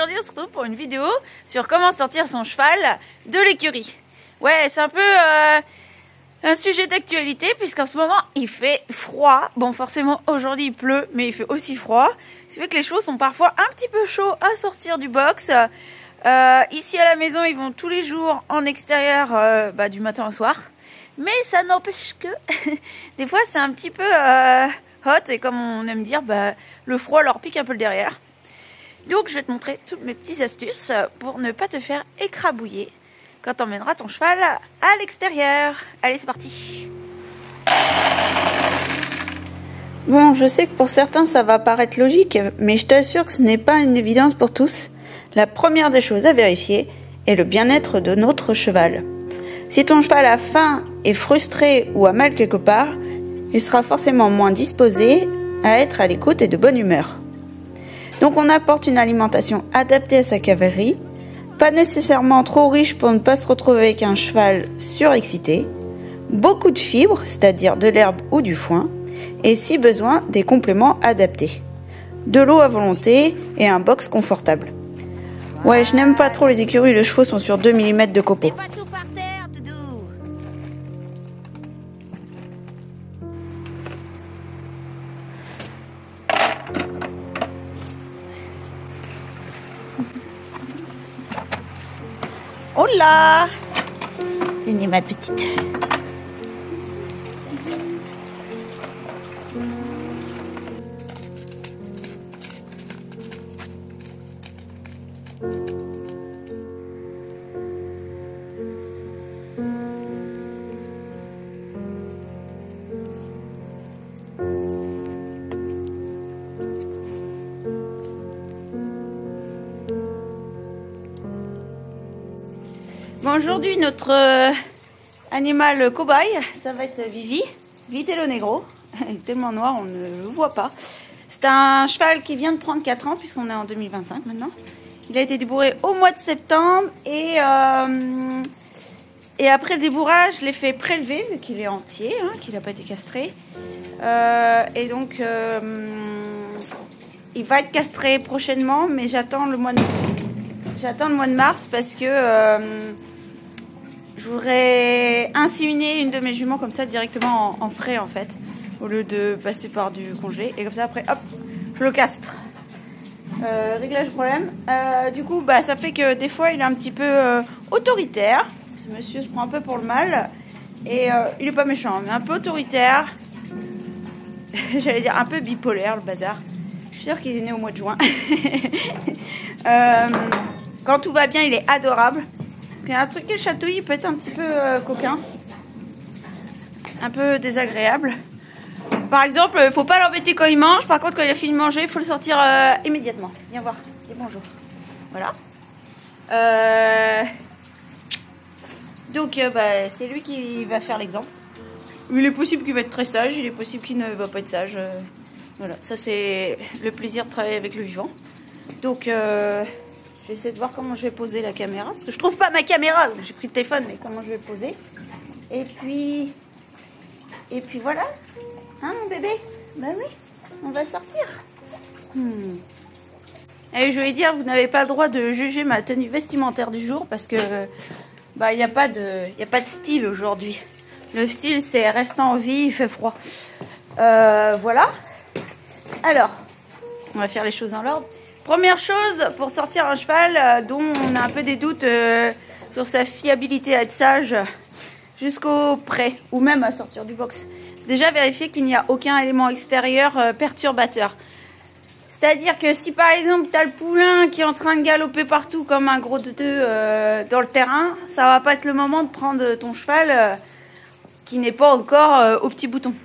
aujourd'hui on se retrouve pour une vidéo sur comment sortir son cheval de l'écurie. Ouais, c'est un peu un sujet d'actualité puisqu'en ce moment il fait froid. Bon, forcément aujourd'hui il pleut, mais il fait aussi froid. Ce qui fait que les chevaux sont parfois un petit peu chauds à sortir du box. Ici à la maison ils vont tous les jours en extérieur du matin au soir. Mais ça n'empêche que des fois c'est un petit peu hot et comme on aime dire, le froid leur pique un peu le derrière. Donc je vais te montrer toutes mes petites astuces pour ne pas te faire écrabouiller quand tu emmèneras ton cheval à l'extérieur. Allez, c'est parti. Bon, je sais que pour certains ça va paraître logique, mais je t'assure que ce n'est pas une évidence pour tous. La première des choses à vérifier est le bien-être de notre cheval. Si ton cheval a faim, est frustré ou a mal quelque part, il sera forcément moins disposé à être à l'écoute et de bonne humeur. Donc on apporte une alimentation adaptée à sa cavalerie, pas nécessairement trop riche pour ne pas se retrouver avec un cheval surexcité, beaucoup de fibres, c'est-à-dire de l'herbe ou du foin, et si besoin, des compléments adaptés. De l'eau à volonté et un box confortable. Ouais, je n'aime pas trop les écuries où les chevaux sont sur 2 mm de copeaux. Oh là! Tenez ma petite. Bon, aujourd'hui, notre animal cobaye, ça va être Vivi, Vitello Negro. Il est tellement noir, on ne le voit pas. C'est un cheval qui vient de prendre 4 ans, puisqu'on est en 2025 maintenant. Il a été débourré au mois de septembre et après le débourrage, je l'ai fait prélever, vu qu'il est entier, qu'il n'a pas été castré. Et donc, il va être castré prochainement, mais j'attends le mois de mars. J'attends le mois de mars parce que je voudrais inséminer une de mes juments comme ça directement en frais en fait, au lieu de passer par du congelé. Et comme ça après, hop, je le castre. Réglage du problème. Du coup, ça fait que des fois il est un petit peu autoritaire. Ce monsieur se prend un peu pour le mal. Et il est pas méchant, mais un peu autoritaire. J'allais dire un peu bipolaire le bazar. Je suis sûre qu'il est né au mois de juin. Quand tout va bien, il est adorable. Quand il y a un truc qui le chatouille, il peut être un petit peu coquin. Un peu désagréable. Par exemple, il ne faut pas l'embêter quand il mange. Par contre, quand il a fini de manger, il faut le sortir immédiatement. Viens voir. Dis bonjour. Voilà. Donc, c'est lui qui va faire l'exemple. Il est possible qu'il va être très sage. Il est possible qu'il ne va pas être sage. Voilà. Ça, c'est le plaisir de travailler avec le vivant. Donc... j'essaie de voir comment je vais poser la caméra. Parce que je trouve pas ma caméra. J'ai pris le téléphone, mais comment je vais poser. Et puis voilà. Hein, mon bébé? Ben oui, on va sortir. Et je vais dire, vous n'avez pas le droit de juger ma tenue vestimentaire du jour. Parce que il n'y a pas de style aujourd'hui. Le style, c'est restant en vie, il fait froid. Voilà. Alors, on va faire les choses dans l'ordre. Première chose, pour sortir un cheval dont on a un peu des doutes sur sa fiabilité à être sage jusqu'au prêt ou même à sortir du box. Déjà vérifier qu'il n'y a aucun élément extérieur perturbateur. C'est-à-dire que si par exemple tu as le poulain qui est en train de galoper partout comme un gros deux dans le terrain, ça va pas être le moment de prendre ton cheval qui n'est pas encore au petit bouton.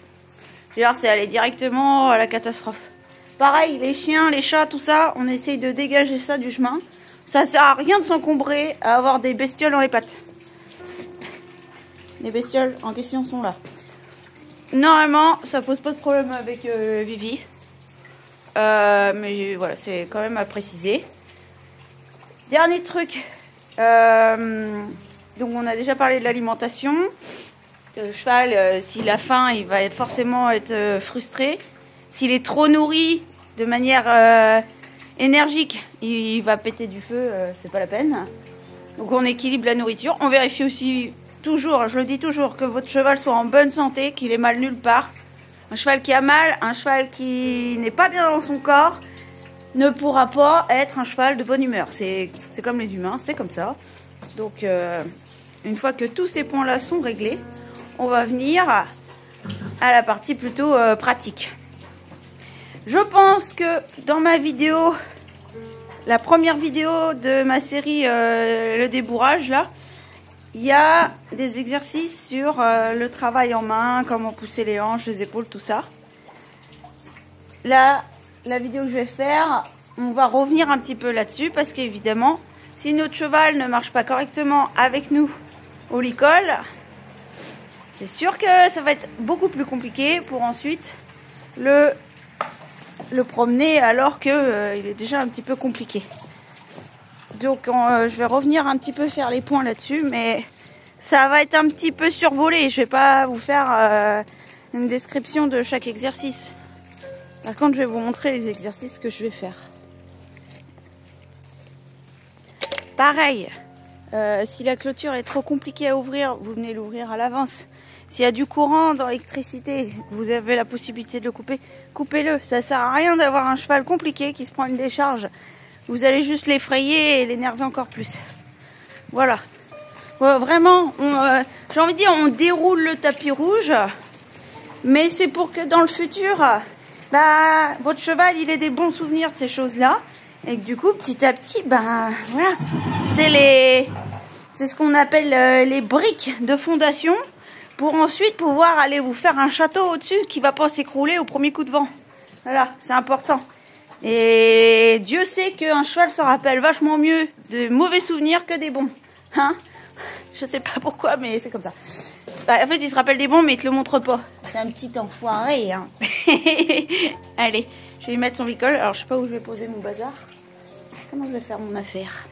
Genre c'est aller directement à la catastrophe. Pareil, les chiens, les chats, tout ça, on essaye de dégager ça du chemin. Ça sert à rien de s'encombrer à avoir des bestioles dans les pattes. Les bestioles en question sont là. Normalement, ça pose pas de problème avec Vivi. Mais voilà, c'est quand même à préciser. Dernier truc. Donc on a déjà parlé de l'alimentation. Le cheval, s'il a faim, il va forcément être frustré. S'il est trop nourri de manière énergique, il va péter du feu, c'est pas la peine. Donc on équilibre la nourriture. On vérifie aussi toujours, je le dis toujours, que votre cheval soit en bonne santé, qu'il ait mal nulle part. Un cheval qui a mal, un cheval qui n'est pas bien dans son corps, ne pourra pas être un cheval de bonne humeur. C'est comme les humains, c'est comme ça. Donc une fois que tous ces points-là sont réglés, on va venir à la partie plutôt pratique. Je pense que dans ma vidéo, la première vidéo de ma série le débourrage, là, il y a des exercices sur le travail en main, comment pousser les hanches, les épaules, tout ça. Là, la vidéo que je vais faire, on va revenir un petit peu là-dessus parce qu'évidemment, si notre cheval ne marche pas correctement avec nous au licol, c'est sûr que ça va être beaucoup plus compliqué pour ensuite le promener alors que il est déjà un petit peu compliqué. Donc je vais revenir un petit peu faire les points là-dessus, mais ça va être un petit peu survolé. Je vais pas vous faire une description de chaque exercice. Par contre, je vais vous montrer les exercices que je vais faire. Pareil, si la clôture est trop compliquée à ouvrir, vous venez l'ouvrir à l'avance. S'il y a du courant dans l'électricité, vous avez la possibilité de le couper, coupez-le. Ça sert à rien d'avoir un cheval compliqué qui se prend une décharge. Vous allez juste l'effrayer et l'énerver encore plus. Voilà. Vraiment, j'ai envie de dire, on déroule le tapis rouge. Mais c'est pour que dans le futur, votre cheval, il ait des bons souvenirs de ces choses-là. Et que du coup, petit à petit, voilà. C'est ce qu'on appelle les briques de fondation. Pour ensuite pouvoir aller vous faire un château au-dessus qui va pas s'écrouler au premier coup de vent. Voilà, c'est important. Et Dieu sait qu'un cheval se rappelle vachement mieux de mauvais souvenirs que des bons. Hein? Je sais pas pourquoi, mais c'est comme ça. En fait, il se rappelle des bons, mais il te le montre pas. C'est un petit enfoiré. Hein. Allez, je vais lui mettre son licol. Alors, je sais pas où je vais poser mon bazar. Comment je vais faire mon affaire?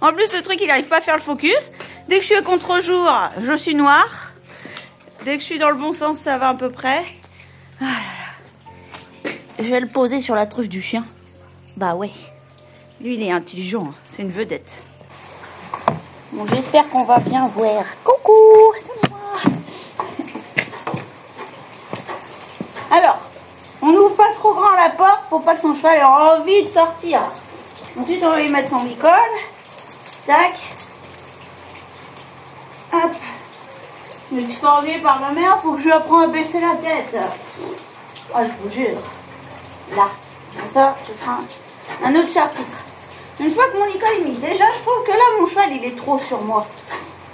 En plus, le truc, il n'arrive pas à faire le focus. Dès que je suis à contre-jour, je suis noire. Dès que je suis dans le bon sens, ça va à peu près. Ah là là. Je vais le poser sur la truffe du chien. Bah ouais. Lui, il est intelligent. Hein. C'est une vedette. Bon, j'espère qu'on va bien voir. Coucou, c'est moi. Alors, on n'ouvre pas trop grand la porte pour pas que son cheval ait envie de sortir. Ensuite, on va lui mettre son licol. Tac. Hop. Je me suis fait enlever par ma mère. Faut que je lui apprenne à baisser la tête. Ah, je vous jure. Là. Ça, ce sera un autre chapitre. Une fois que mon licol est mis, déjà, je trouve que là, mon cheval, il est trop sur moi.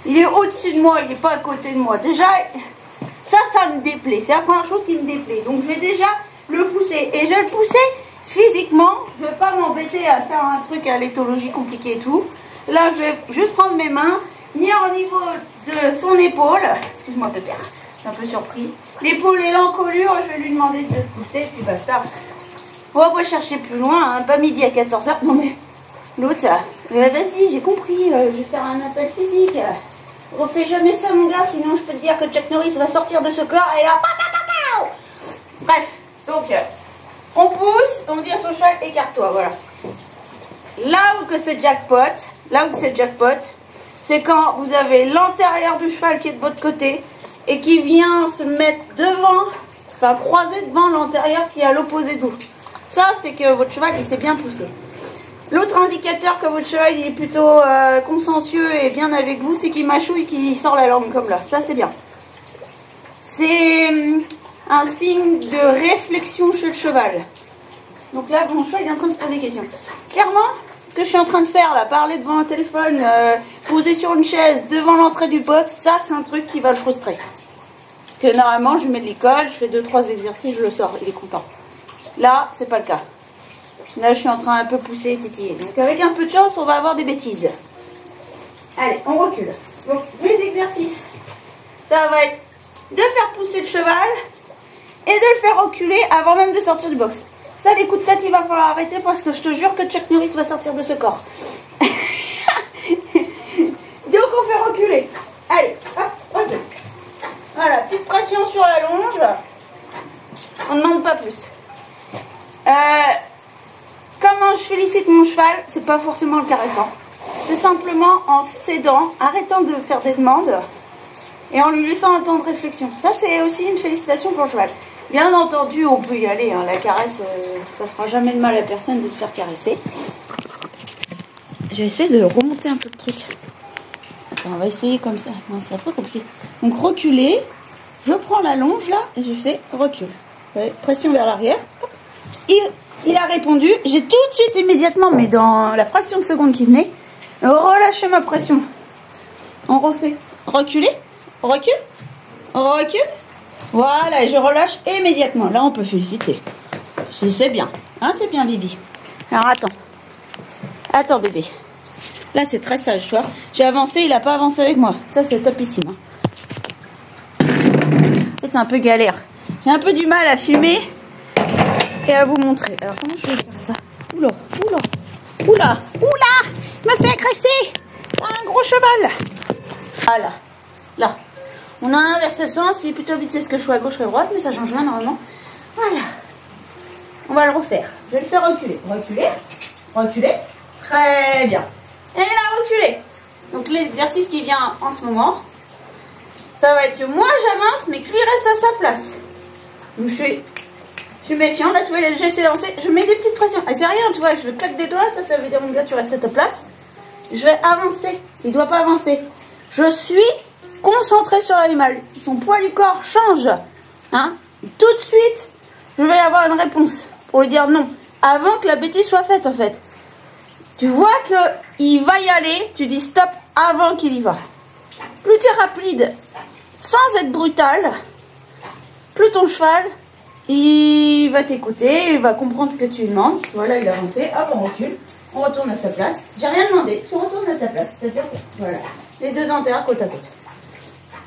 Il est au-dessus de moi. Il n'est pas à côté de moi. Déjà, ça me déplaît. C'est la première chose qui me déplaît. Donc, je vais déjà le pousser. Et je vais le pousser physiquement. Je ne vais pas m'embêter à faire un truc à l'éthologie compliqué et tout. Là, je vais juste prendre mes mains, venir au niveau de son épaule. Excuse-moi, pépère, je suis un peu surpris. L'épaule et l'encolure, je vais lui demander de se pousser, puis basta. On va pas chercher plus loin, hein. Pas midi à 14 h. Non mais, l'autre, vas-y, j'ai compris, je vais faire un appel physique. Refais jamais ça, mon gars, sinon je peux te dire que Chuck Norris va sortir de ce corps et là... Bref, donc, on pousse, on dit à son cheval, écarte-toi, voilà. Là où c'est jackpot, c'est quand vous avez l'intérieur du cheval qui est de votre côté et qui vient se mettre devant, enfin croiser devant l'antérieur qui est à l'opposé de vous. Ça, c'est que votre cheval, il s'est bien poussé. L'autre indicateur que votre cheval il est plutôt consciencieux et bien avec vous, c'est qu'il mâchouille, qu'il sort la langue comme là. Ça, c'est bien. C'est un signe de réflexion chez le cheval. Donc là, mon cheval il est en train de se poser des questions. Clairement, ce que je suis en train de faire, là, parler devant un téléphone, poser sur une chaise devant l'entrée du box, ça, c'est un truc qui va le frustrer. Parce que normalement, je lui mets de l'école, je fais 2-3 exercices, je le sors, il est content. Là, c'est pas le cas. Là, je suis en train un peu pousser et titiller. Donc, avec un peu de chance, on va avoir des bêtises. Allez, on recule. Donc, mes exercices, ça va être de faire pousser le cheval et de le faire reculer avant même de sortir du box. Ça, les coups de tête, il va falloir arrêter parce que je te jure que Chuck Norris va sortir de ce corps. Donc, on fait reculer. Allez, hop, recule. Voilà, petite pression sur la longe. On ne demande pas plus. Comme comment je félicite mon cheval, c'est pas forcément le caressant. C'est simplement en s'aidant, arrêtant de faire des demandes et en lui laissant un temps de réflexion. Ça, c'est aussi une félicitation pour le cheval. Bien entendu, on peut y aller. Hein. La caresse, ça fera jamais de mal à personne de se faire caresser. Je vais essayer de remonter un peu le truc. Attends, on va essayer comme ça. Non, c'est un peu compliqué. Donc, reculer. Je prends la longe là et je fais recul. Ouais, pression vers l'arrière. Il a répondu. J'ai tout de suite, immédiatement, mais dans la fraction de seconde qui venait, relâché ma pression. On refait. Reculer. Recule. Recule. Voilà, et je relâche immédiatement. Là, on peut féliciter. C'est bien. Hein, c'est bien, Bibi. Alors, attends. Attends, bébé. Là, c'est très sage, tu vois. J'ai avancé, il n'a pas avancé avec moi. Ça, c'est topissime. Hein. En fait, c'est un peu galère. J'ai un peu du mal à filmer et à vous montrer. Alors, comment je vais faire ça? Oula, oula, oula, oula! Il m'a fait agresser par un gros cheval. Ah là, là. On a inversé le sens. Il est plutôt habitué à ce que je sois à gauche et à droite, mais ça change rien normalement. Voilà. On va le refaire. Je vais le faire reculer. Reculer, reculer. Très bien. Et il a reculé. Donc l'exercice qui vient en ce moment, ça va être que moi j'avance, mais que lui reste à sa place. Donc je suis méfiant. Là, tu vois, j'essaie d'avancer. Je mets des petites pressions. Ah, c'est rien, tu vois. Je le claque des doigts. Ça veut dire, mon gars, tu restes à ta place. Je vais avancer. Il ne doit pas avancer. Je suis concentrée sur l'animal. Si son poids du corps change, hein, tout de suite, je vais avoir une réponse pour lui dire non. Avant que la bêtise soit faite, en fait. Tu vois qu'il va y aller, tu dis stop avant qu'il y va. Plus tu es rapide, sans être brutal, plus ton cheval, il va t'écouter, il va comprendre ce que tu lui demandes. Voilà, il a avancé, hop, on recule, on retourne à sa place. J'ai rien demandé, tu retournes à sa place. C'est-à-dire que, voilà, les deux antérieurs côte à côte.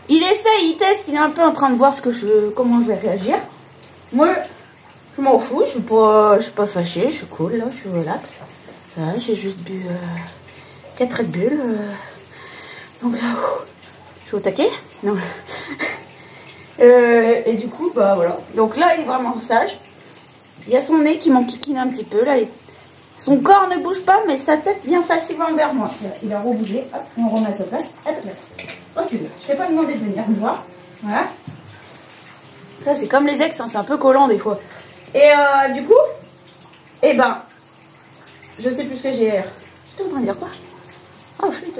Il essaye, il teste, il est un peu en train de voir comment je vais réagir. Moi, je m'en fous, je suis pas fâchée, je suis cool, là, je suis relax. J'ai juste bu 4 Red Bull. Donc, je suis au taquet. Non. Et du coup, bah voilà. Donc là, il est vraiment sage. Il y a son nez qui m'enquiquine un petit peu. Là, son corps ne bouge pas, mais sa tête vient facilement vers moi. Il a rebougé. Hop, on remet à sa place. À ta place. Recule. Je t'ai pas demandé de venir me voir. Voilà. Ça, c'est comme les ex, hein, c'est un peu collant des fois. Et du coup, eh ben, je sais plus ce que j'ai. J'étais en train de dire quoi? Oh, flûte.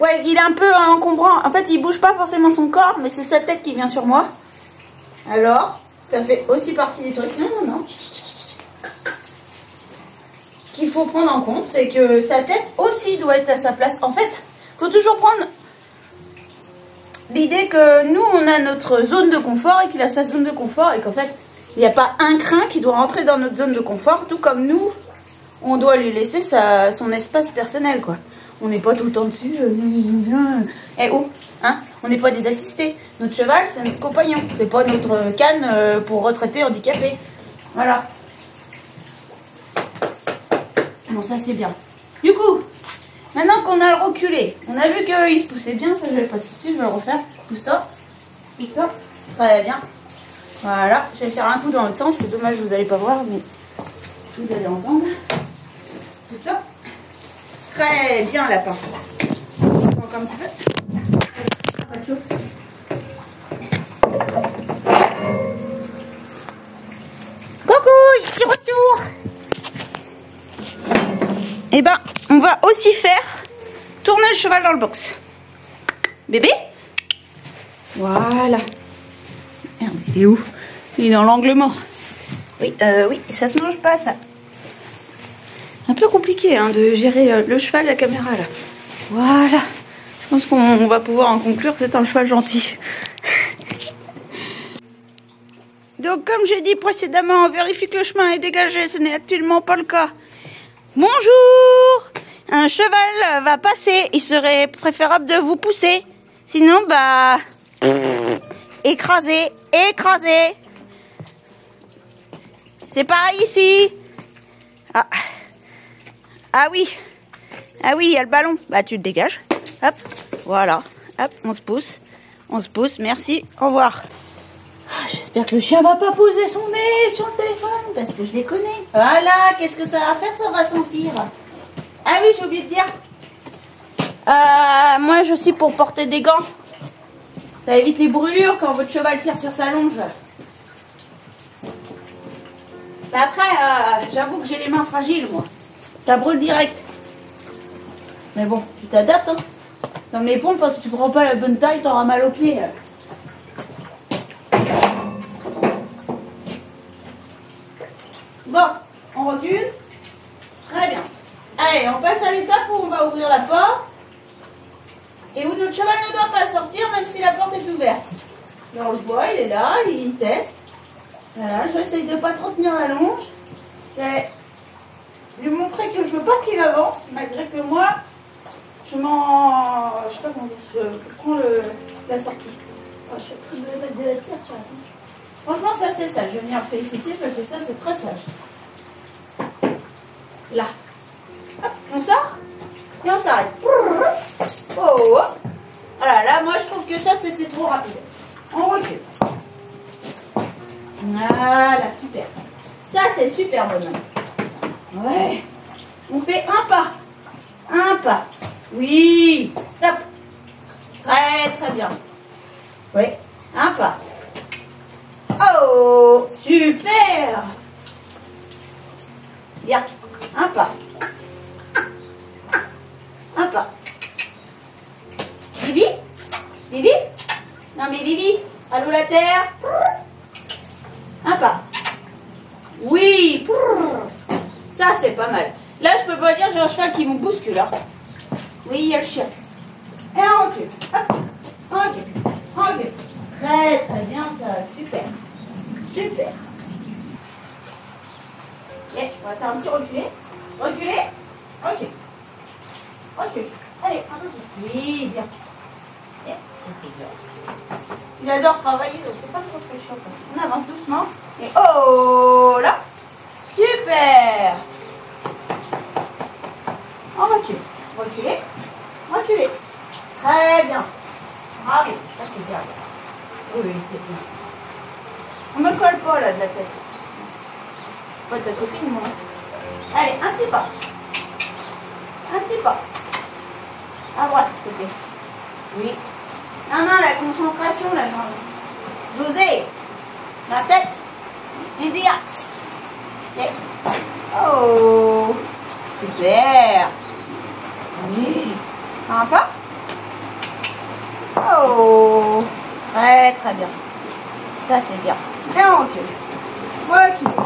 Ouais, il est un peu encombrant. En fait, il bouge pas forcément son corps, mais c'est sa tête qui vient sur moi. Alors, ça fait aussi partie des trucs. Non, non, non. Ce qu'il faut prendre en compte, c'est que sa tête aussi doit être à sa place. En fait, il faut toujours prendre l'idée que nous, on a notre zone de confort et qu'il a sa zone de confort et qu'en fait, il n'y a pas un crin qui doit rentrer dans notre zone de confort, tout comme nous, on doit lui laisser son espace personnel, quoi. On n'est pas tout le temps dessus. Eh oh, hein, on n'est pas des assistés. Notre cheval, c'est notre compagnon. C'est pas notre canne pour retraité handicapé. Voilà. Bon, ça c'est bien. Du coup, maintenant qu'on a le reculé, on a vu qu'il se poussait bien, ça j'avais pas de soucis, je vais le refaire. Pousse-toi. Pousse-toi. Très bien. Voilà, je vais faire un coup dans l'autre sens, c'est dommage, vous n'allez pas voir, mais vous allez entendre. Pousse-toi. Très bien, lapin. Encore un petit peu. Pas de chose. Coucou, je suis de retour. Eh ben, on va aussi faire tourner le cheval dans le box. Bébé. Voilà. Merde, il est où? Il est dans l'angle mort. Oui, oui, ça se mange pas, ça. Un peu compliqué hein, de gérer le cheval, la caméra, là. Voilà. Je pense qu'on va pouvoir en conclure que c'est un cheval gentil. Donc, comme j'ai dit précédemment, on vérifie que le chemin est dégagé. Ce n'est actuellement pas le cas. Bonjour! Un cheval va passer. Il serait préférable de vous pousser. Sinon, bah... écraser, écraser. C'est pareil ici. Ah. Ah oui. Ah oui, il y a le ballon. Bah, tu le dégages. Hop. Voilà. Hop, on se pousse. On se pousse. Merci. Au revoir. Ah, j'espère que le chien va pas poser son nez sur le téléphone, parce que je les connais. Voilà, qu'est-ce que ça va faire? Ça va sentir. Ah oui, j'ai oublié de dire. Moi, je suis pour porter des gants. Ça évite les brûlures quand votre cheval tire sur sa longe. Mais après, j'avoue que j'ai les mains fragiles, moi. Ça brûle direct. Mais bon, tu t'adaptes, hein. Dans les pompes, parce que tu prends pas la bonne taille, t'auras mal aux pieds. Bon, on recule. Très bien. Allez, on passe à l'étape où on va ouvrir la porte. Et où notre cheval ne doit pas sortir, même si la porte est ouverte. Et on le voit, il est là, il teste. Voilà, j'essaye de ne pas trop tenir la longe. Je vais lui montrer que je veux pas qu'il avance, malgré que moi, je sais pas comment dire, je prends la sortie. Oh, je suis en train de mettre de la terre sur la longe. Franchement, ça c'est sage. Je vais venir le féliciter parce que ça c'est très sage. Là. Hop, on sort et on s'arrête. Oh. Voilà, là, moi je trouve que ça c'était trop rapide. On recule. Voilà, super. Ça c'est super, bonhomme. Ouais. On fait un pas. Un pas. Oui. Stop. Très très bien. Oui. Un pas. Oh, super. Bien. Un pas. Un pas. Vivi? Vivi? Non mais Vivi, allô la terre? Un pas. Oui. Ça c'est pas mal. Là je peux pas dire j'ai un cheval qui me bouscule. Hein. Oui, il y a le chien. Et on recule. Hop. On recule. On recule. Très très bien ça. Super. Super. Ok, on va faire un petit reculé. Reculé. Recule. Recule. Allez, un peu plus. Oui, bien. Il adore travailler, donc c'est pas trop chiant. On avance doucement. Et oh là. Super. On recule. Reculer. Reculer. Très bien. Bravo. Ça c'est bien. Oui, c'est bien. On me colle pas là de la tête. Pas ta copine, moi. Allez, un petit pas. Un petit pas. À droite, s'il te plaît. Oui. Non, non, la concentration, là, José. La tête. Idiote. Okay. Oh. Super. Oui. Un pas. Oh. Très, très bien. Ça, c'est bien. Et on recule. Reculer.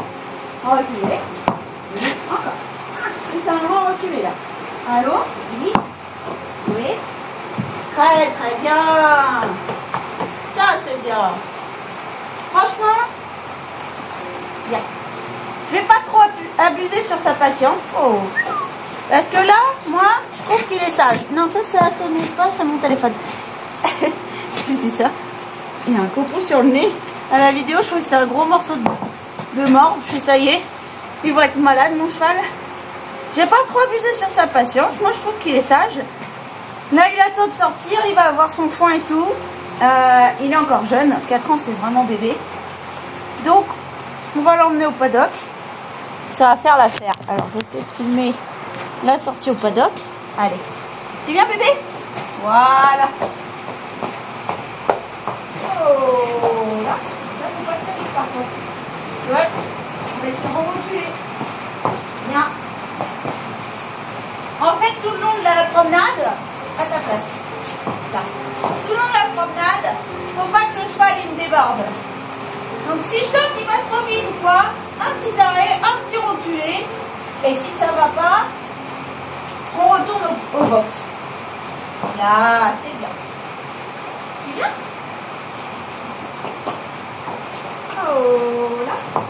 Reculer. Oui. Encore. Tout simplement reculer, là. Allô? Oui. Oui. Très, très bien. Ça, c'est bien. Franchement, bien. Je vais pas trop abuser sur sa patience. Oh. Parce que là, moi, je trouve qu'il est sage. Non, ça sonne pas, c'est mon téléphone. Je dis ça. Il y a un copeau sur le nez. À la vidéo, je trouve que c'était un gros morceau de mort. Je fais ça y est. Il va être malade, mon cheval. J'ai pas trop abusé sur sa patience. Moi, je trouve qu'il est sage. Là, il attend de sortir. Il va avoir son foin et tout. Il est encore jeune. 4 ans, c'est vraiment bébé. Donc, on va l'emmener au paddock. Ça va faire l'affaire. Alors, je vais essayer de filmer la sortie au paddock. Allez. Tu viens, bébé? Voilà. Oh, là. Ça, c'est pas terrible, par contre. Ouais. On va essayer de reculer. Bien. En fait, tout le long de la promenade, à ta place. Là. Tout le long de la promenade, faut pas que le cheval il me déborde. Donc si je sens qu'il va trop vite ou quoi, un petit arrêt, un petit reculé. Et si ça va pas, on retourne au box. Là, c'est bien. C'est bien. Oh là.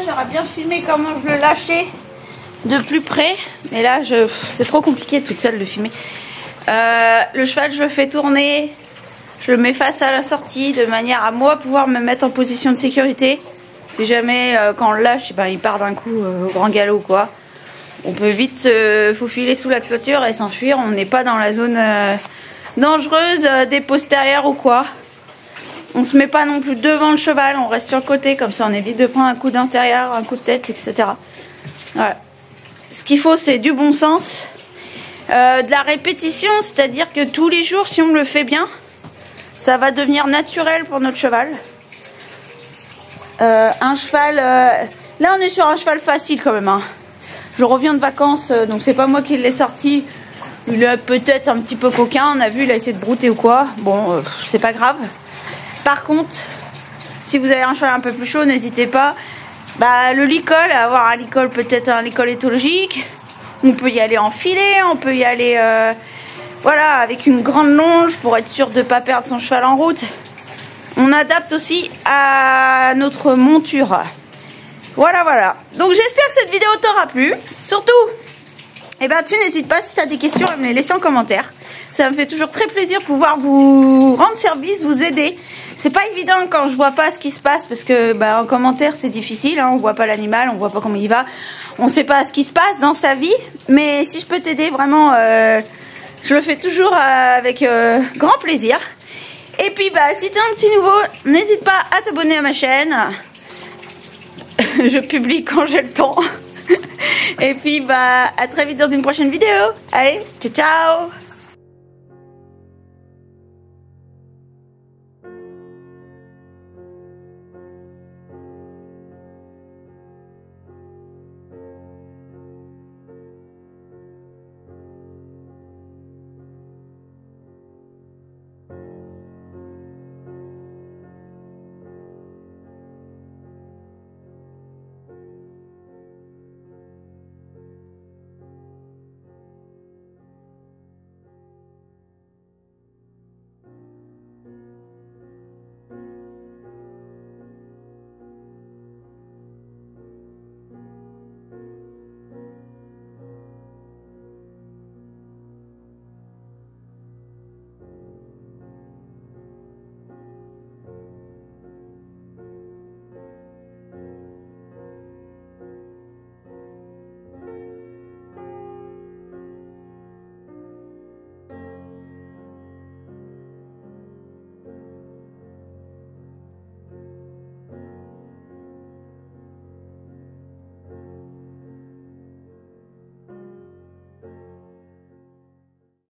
j'aurais bien filmé comment je le lâchais de plus près. Mais là, c'est trop compliqué toute seule de filmer. Le cheval, je le fais tourner. Je le mets face à la sortie de manière à moi pouvoir me mettre en position de sécurité. Si jamais, quand on le lâche, ben, il part d'un coup au grand galop, quoi. On peut vite se faufiler sous la clôture et s'enfuir. On n'est pas dans la zone dangereuse des postérieurs ou quoi. On se met pas non plus devant le cheval, on reste sur le côté, comme ça on évite de prendre un coup d'intérieur, un coup de tête, etc. Voilà. Ce qu'il faut, c'est du bon sens, de la répétition, c'est-à-dire que tous les jours, si on le fait bien, ça va devenir naturel pour notre cheval. Un cheval, là on est sur un cheval facile quand même, hein. Je reviens de vacances, donc c'est pas moi qui l'ai sorti. Il est peut-être un petit peu coquin, on a vu, il a essayé de brouter ou quoi. Bon, c'est pas grave. Par contre, si vous avez un cheval un peu plus chaud, n'hésitez pas. Bah, le licol, avoir un licol, peut-être un licol éthologique. On peut y aller en filet, on peut y aller voilà, avec une grande longe pour être sûr de ne pas perdre son cheval en route. On adapte aussi à notre monture. Voilà, voilà. Donc j'espère que cette vidéo t'aura plu. Surtout, eh ben, tu n'hésites pas si tu as des questions à me les laisser en commentaire. Ça me fait toujours très plaisir de pouvoir vous rendre service, vous aider. C'est pas évident quand je vois pas ce qui se passe parce que bah, en commentaire c'est difficile, hein, on voit pas l'animal, on voit pas comment il va, on sait pas ce qui se passe dans sa vie. Mais si je peux t'aider vraiment, je le fais toujours avec grand plaisir. Et puis bah si t'es un petit nouveau, n'hésite pas à t'abonner à ma chaîne. Je publie quand j'ai le temps. Et puis bah à très vite dans une prochaine vidéo. Allez, ciao ciao.